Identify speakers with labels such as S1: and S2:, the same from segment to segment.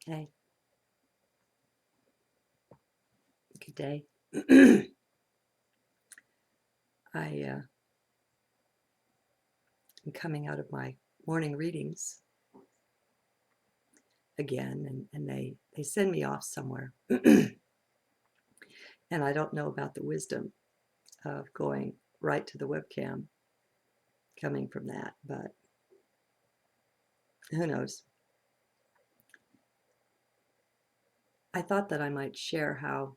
S1: Hey, good day. I am coming out of my morning readings again, and they send me off somewhere. And I don't know about the wisdom of going right to the webcam coming from that, but who knows? I thought that I might share how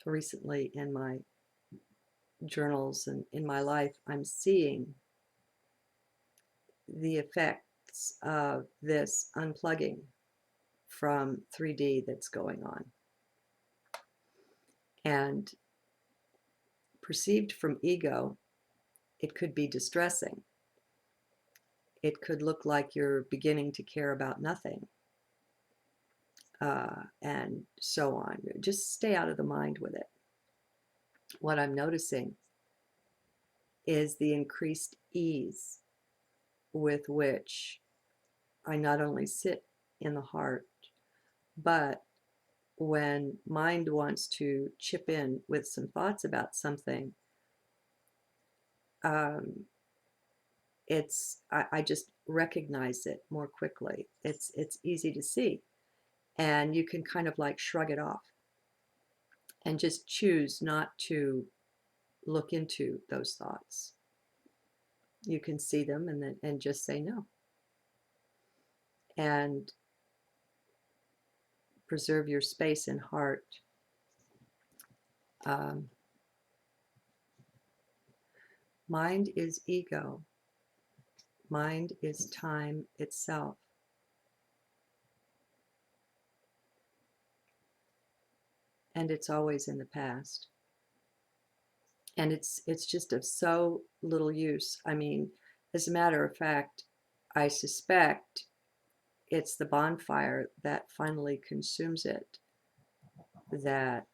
S1: recently in my journals and in my life, I'm seeing the effects of this unplugging from 3D that's going on. And perceived from ego, it could be distressing. It could look like you're beginning to care about nothing, and so on. Just stay out of the mind with it. What I'm noticing is the increased ease with which I not only sit in the heart, but when mind wants to chip in with some thoughts about something, um, I just recognize it more quickly. It's easy to see, and you can kind of like shrug it off and just choose not to look into those thoughts. You can see them and just say no and preserve your space and heart. Um, Mind is ego. Mind is time itself. And it's always in the past. And it's just of so little use. I mean, as a matter of fact, I suspect it's the bonfire that finally consumes it that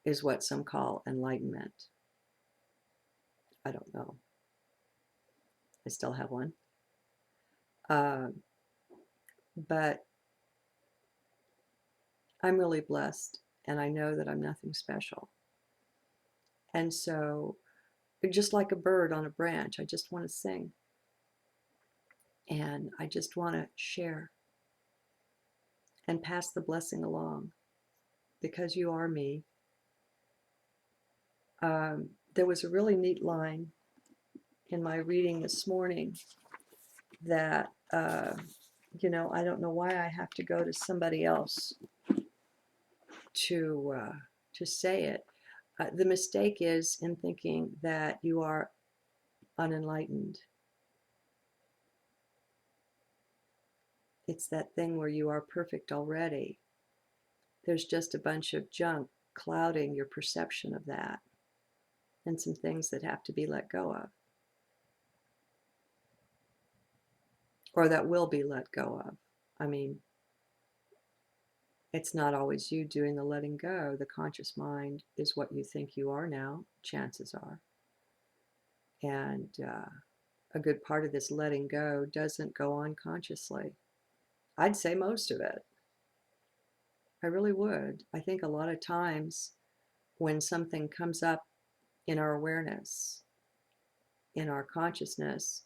S1: is what some call enlightenment. I don't know. I still have one. Um, but I'm really blessed, and I know that I'm nothing special. And so, just like a bird on a branch, I just want to sing. And I just want to share and pass the blessing along because you are me. There was a really neat line in my reading this morning that, I don't know why I have to go to somebody else to, uh, to say it. The mistake is in thinking that you are unenlightened. It's that thing where you are perfect already. There's just a bunch of junk clouding your perception of that and some things that have to be let go of, or that will be let go of. I mean, it's not always you doing the letting go. The conscious mind is what you think you are now, chances are. And a good part of this letting go doesn't go on consciously. I'd say most of it. I really would. I think a lot of times when something comes up in our awareness, in our consciousness,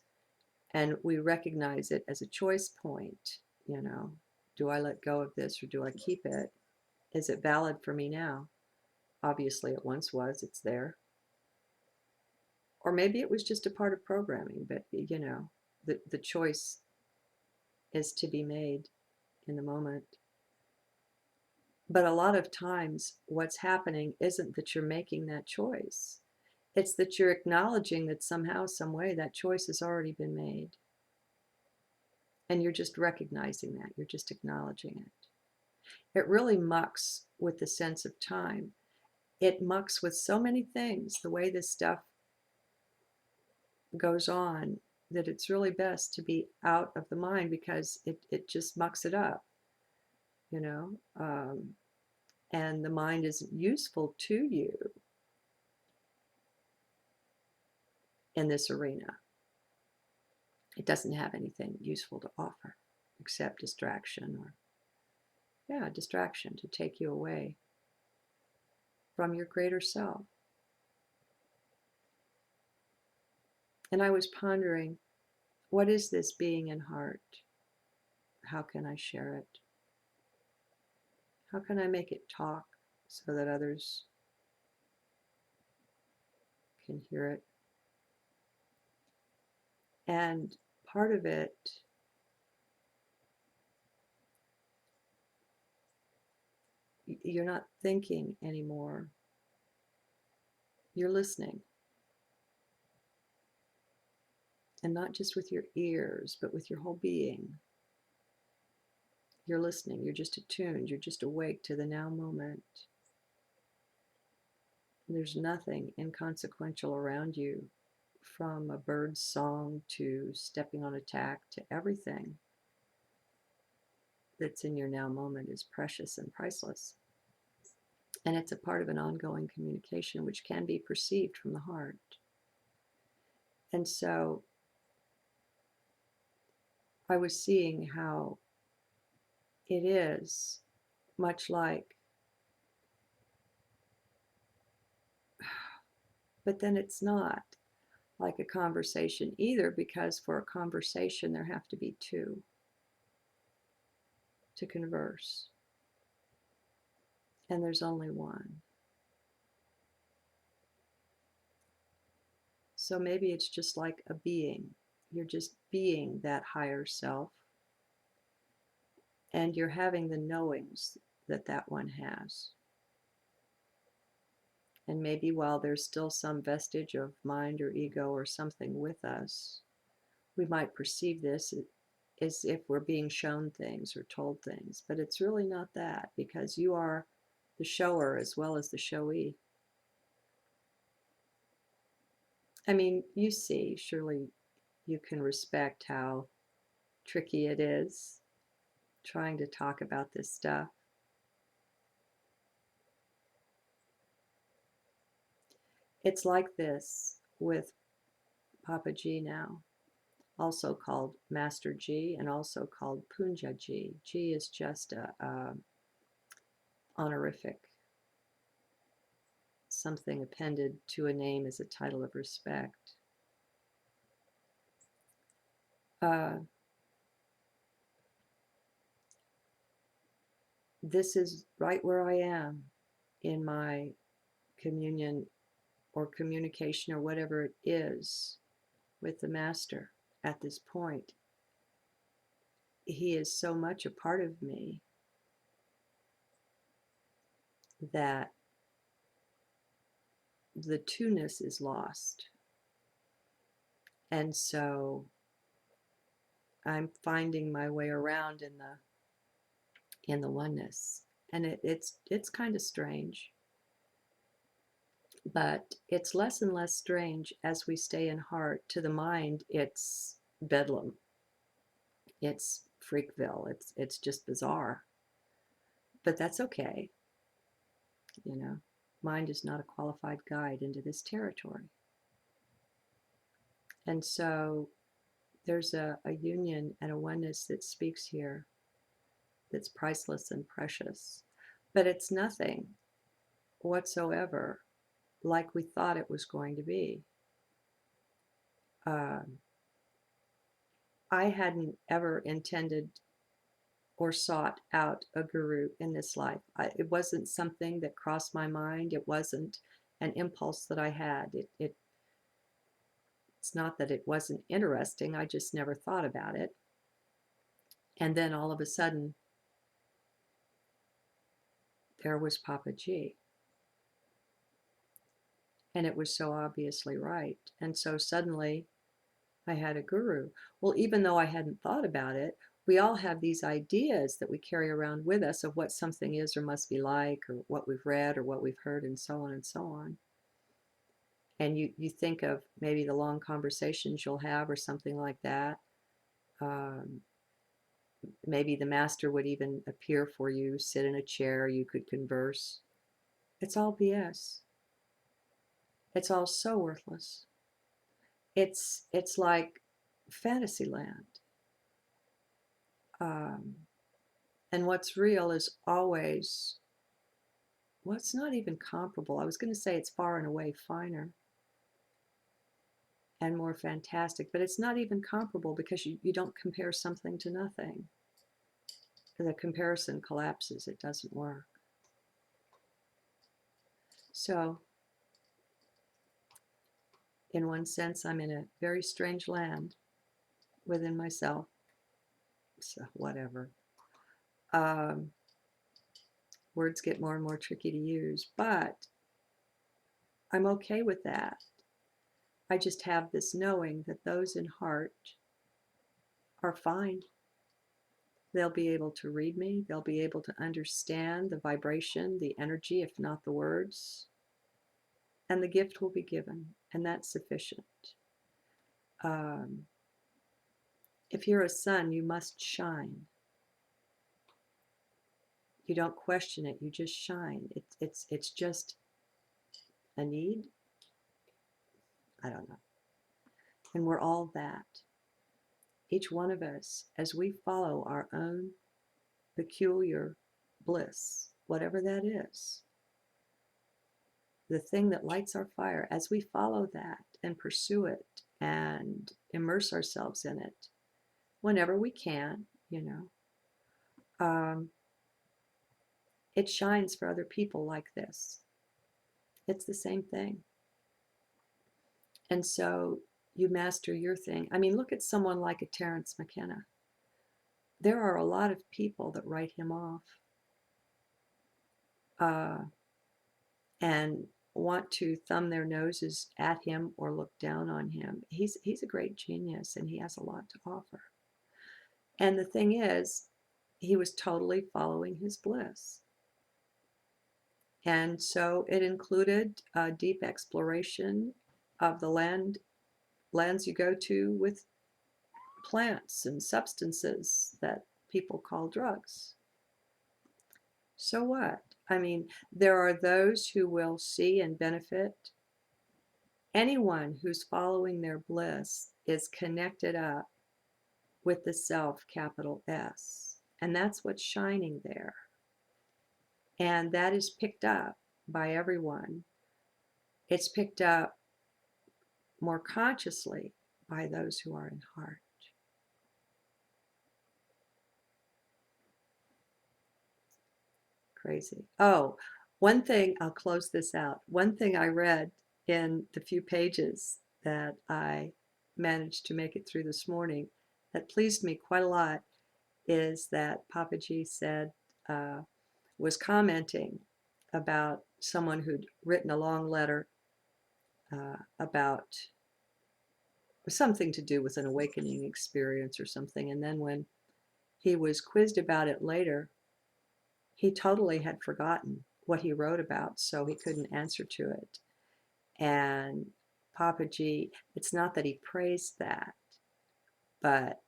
S1: and we recognize it as a choice point, do I let go of this or do I keep it? Is it valid for me now? Obviously, it once was, it's there. Or maybe it was just a part of programming, but the choice is to be made in the moment. But a lot of times, what's happening isn't that you're making that choice. It's that you're acknowledging that somehow, some way, that choice has already been made. And you're just recognizing that. You're just acknowledging it. It really mucks with the sense of time. It mucks with so many things, the way this stuff goes on, that it's really best to be out of the mind because it just mucks it up, you know? And the mind isn't useful to you in this arena. It doesn't have anything useful to offer except distraction or, yeah, distraction to take you away from your greater self. And I was pondering, what is this being in heart? How can I share it? How can I make it talk so that others can hear it? And part of it, you're not thinking anymore. You're listening. And not just with your ears, but with your whole being. You're listening. You're just attuned. You're just awake to the now moment. There's nothing inconsequential around you, from a bird's song to stepping on a tack to everything that's in your now moment is precious and priceless. And it's a part of an ongoing communication which can be perceived from the heart. And so I was seeing how it is much like, but then it's not like a conversation either, because for a conversation there have to be two to converse, and there's only one. So maybe it's just like a being. You're just being that higher self, and you're having the knowings that that one has. And maybe while there's still some vestige of mind or ego or something with us, we might perceive this as if we're being shown things or told things. But it's really not that, because you are the shower as well as the showee. I mean, you see, surely you can respect how tricky it is trying to talk about this stuff. It's like this with Papa G now, also called Master G and also called Punja G. G is just a honorific, something appended to a name as a title of respect. Uh, this is right where I am in my communion or communication or whatever it is with the Master at this point. He is so much a part of me that the two-ness is lost. And so I'm finding my way around in the oneness. And it's kind of strange. But it's less and less strange as we stay in heart. To the mind, it's bedlam. It's Freakville. It's just bizarre. But that's okay. You know, mind is not a qualified guide into this territory. And so there's a union and a oneness that speaks here that's priceless and precious. But it's nothing whatsoever like we thought it was going to be. Um, I hadn't ever intended or sought out a guru in this life. It wasn't something that crossed my mind. It wasn't an impulse that I had. It's not that it wasn't interesting. I just never thought about it. And then all of a sudden, there was Papa G. And it was so obviously right. And so suddenly I had a guru. Well, even though I hadn't thought about it, we all have these ideas that we carry around with us of what something is or must be like, or what we've read or what we've heard, and so on and so on. And you think of maybe the long conversations you'll have or something like that. Um, Maybe the master would even appear for you, sit in a chair, you could converse. It's all BS. It's all so worthless. It's like fantasy land. And what's real is always, well, it's not even comparable. I was going to say it's far and away finer and more fantastic, but it's not even comparable because you don't compare something to nothing. The comparison collapses. It doesn't work. So, in one sense, I'm in a very strange land within myself. So, whatever. Words get more and more tricky to use, but I'm okay with that. I just have this knowing that those in heart are fine. They'll be able to read me. They'll be able to understand the vibration, the energy, if not the words. And the gift will be given, and that's sufficient. If you're a sun, you must shine. You don't question it. You just shine. It's just a need. I don't know. And we're all that. Each one of us, as we follow our own peculiar bliss, whatever that is, the thing that lights our fire, as we follow that and pursue it and immerse ourselves in it whenever we can, it shines for other people like this. It's the same thing. And so you master your thing. I mean, look at someone like a Terence McKenna. There are a lot of people that write him off and want to thumb their noses at him or look down on him. He's a great genius, and he has a lot to offer. And the thing is, he was totally following his bliss. And so it included deep exploration of the lands you go to with plants and substances that people call drugs. So what? I mean, there are those who will see and benefit. Anyone who's following their bliss is connected up with the self, capital S. And that's what's shining there. And that is picked up by everyone. It's picked up more consciously by those who are in heart. Crazy. Oh, one thing, I'll close this out. One thing I read in the few pages that I managed to make it through this morning that pleased me quite a lot is that Papaji said, was commenting about someone who'd written a long letter about something to do with an awakening experience or something. And then when he was quizzed about it later, he totally had forgotten what he wrote about, so he couldn't answer to it. And Papaji, it's not that he praised that, but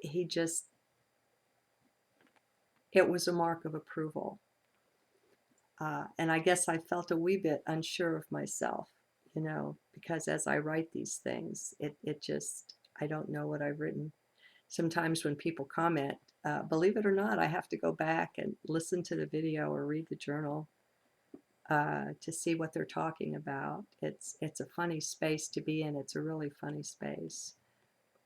S1: he just, it was a mark of approval. And I guess I felt a wee bit unsure of myself, because as I write these things, it just, I don't know what I've written. Sometimes when people comment, believe it or not, I have to go back and listen to the video or read the journal to see what they're talking about. It's a funny space to be in. It's a really funny space.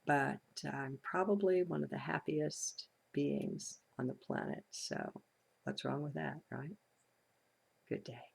S1: But I'm probably one of the happiest beings on the planet. So what's wrong with that, right? Good day.